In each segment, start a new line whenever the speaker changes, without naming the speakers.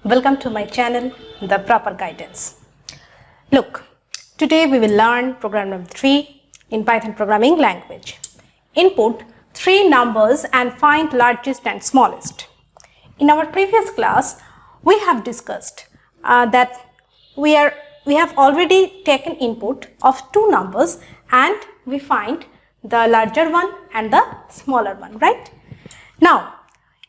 Welcome to my channel, The Proper Guidance. Look, today we will learn program number 3 in Python programming language. Input 3 numbers and find largest and smallest. In our previous class, we have discussed that we have already taken input of 2 numbers and we find the larger one and the smaller one, right? Now,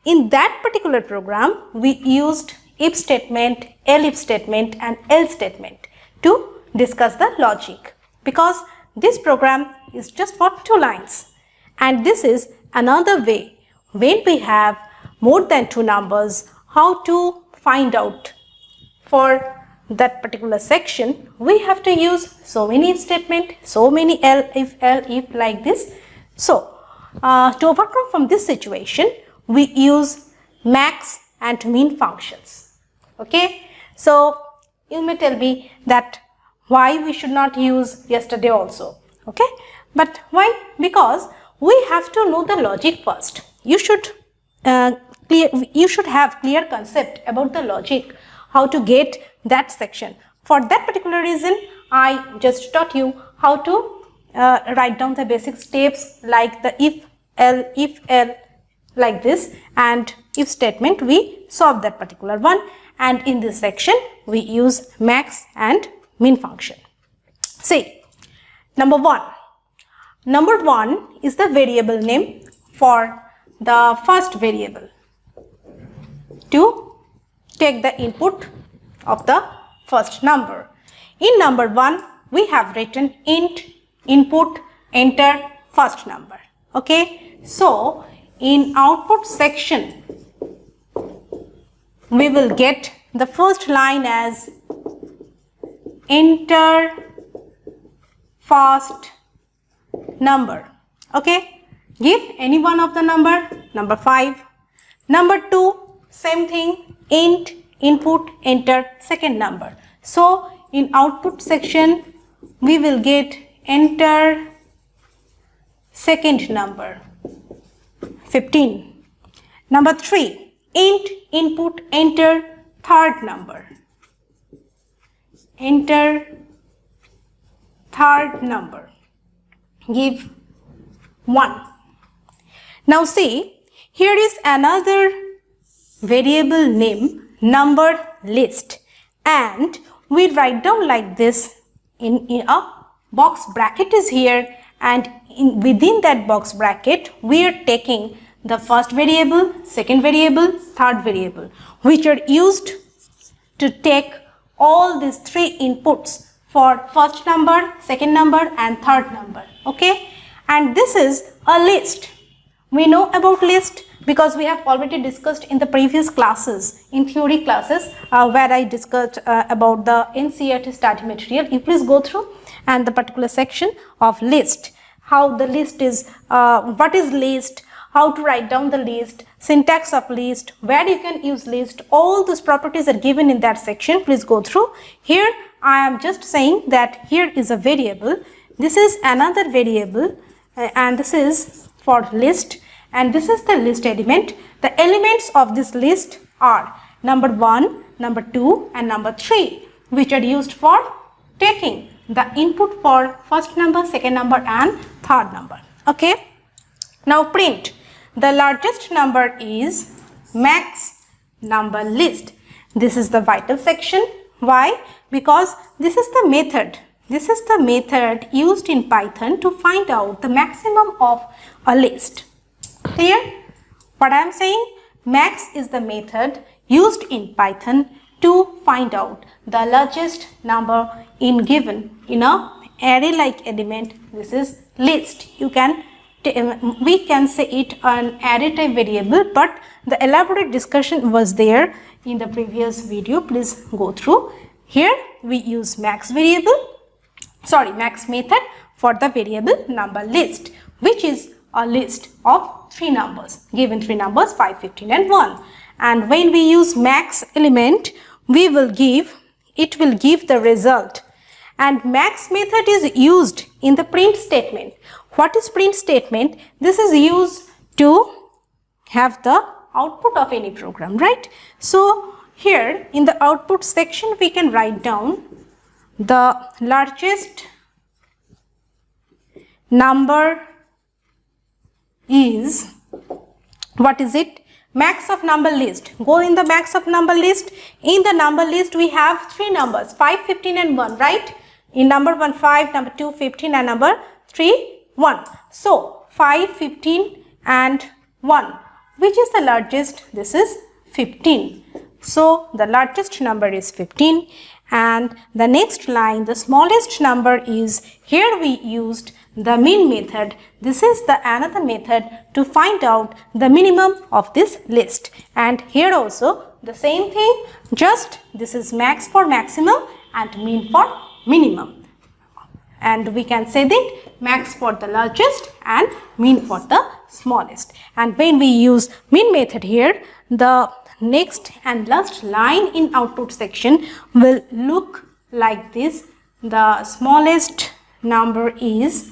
in that particular program, we used if statement, elif statement and else statement to discuss the logic, because this program is just for 2 lines, and this is another way when we have more than 2 numbers how to find out. For that particular section, we have to use so many if statement, so many if like this. So to overcome from this situation, we use max and min functions. Okay, so you may tell me that why we should not use yesterday also. Okay, but why? Because we have to know the logic first. You should have clear concept about the logic, how to get that section. For that particular reason, I just taught you how to write down the basic steps like the if L like this, and if statement we solve that particular one, and in this section we use max and min function. See, number one is the variable name for the first variable to take the input of the first number. In number 1, we have written int input enter first number. Okay, so in output section we will get the first line as enter first number. Okay, give any one of the number 5. Number 2, same thing, int input enter second number. So in output section we will get enter second number 15. Number 3, int input enter third number. Enter third number. Give 1. Now see, here is another variable name number list, and we write down like this in a box bracket is here, and within that box bracket we are taking the first variable, second variable, third variable, which are used to take all these 3 inputs for first number, second number and third number. Okay, and this is a list. We know about list because we have already discussed in the previous classes, in theory classes, where I discussed about the NCERT study material. You please go through and the particular section of list, how the list is, what is list, how to write down the list, syntax of list, where you can use list, all those properties are given in that section. Please go through. Here I am just saying that here is a variable, this is another variable, and this is for list, and this is the list element. The elements of this list are number 1, number 2 and number 3, which are used for taking the input for first number, second number and third number. Okay, now print. The largest number is max number list. This is the vital section. Why? Because this is the method. This is the method used in Python to find out the maximum of a list. Clear? What I am saying? Max is the method used in Python to find out the largest number in given in a array like element. This is list. You can we can say it an array type variable, but the elaborate discussion was there in the previous video. Please go through. Here we use max method for the variable number list, which is a list of 3 numbers, given 3 numbers 5, 15 and 1. And when we use max element, it will give the result. And max method is used in the print statement. What is print statement? This is used to have the output of any program, right? So here in the output section we can write down the largest number is, what is it? Max of number list. Go in the max of number list. In the number list we have 3 numbers, 5, 15 and 1, right? In number 1 5, number 2 15 and number 3 1. So 5, 15 and 1. Which is the largest? This is 15. So the largest number is 15, and the next line, the smallest number is, here we used the min method. This is the another method to find out the minimum of this list. And here also the same thing, just this is max for maximum and min for minimum. And we can say that max for the largest and min for the smallest. And when we use min method here, the next and last line in output section will look like this. The smallest number is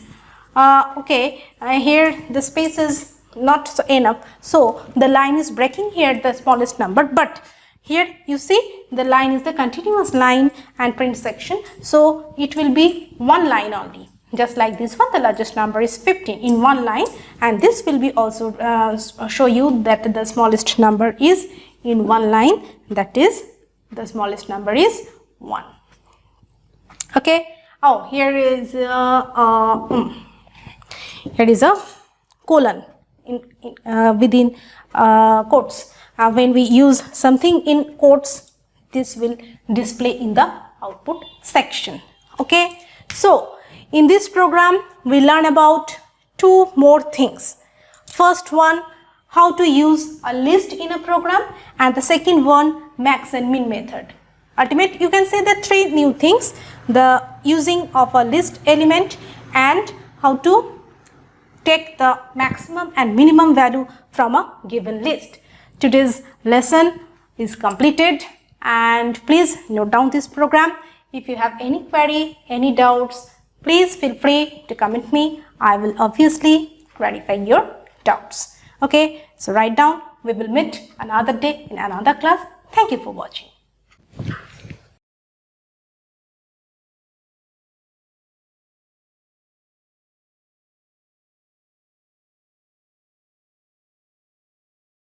here the space is not so enough, so the line is breaking here the smallest number, but here you see the line is the continuous line and print section, so it will be one line only. Just like this one, the largest number is 15 in one line, and this will be also show you that the smallest number is in one line, that is the smallest number is 1. Okay. Oh, here is a colon within quotes. When we use something in quotes, this will display in the output section. Okay. So in this program we learn about 2 more things. First one, how to use a list in a program, and the second one, max and min method. Ultimate, you can say that 3 new things: the using of a list element and how to take the maximum and minimum value from a given list. Today's lesson is completed, and please note down this program. If you have any query, any doubts, please feel free to comment me. I will obviously clarify your doubts. Okay, so write down. We will meet another day in another class. Thank you for watching.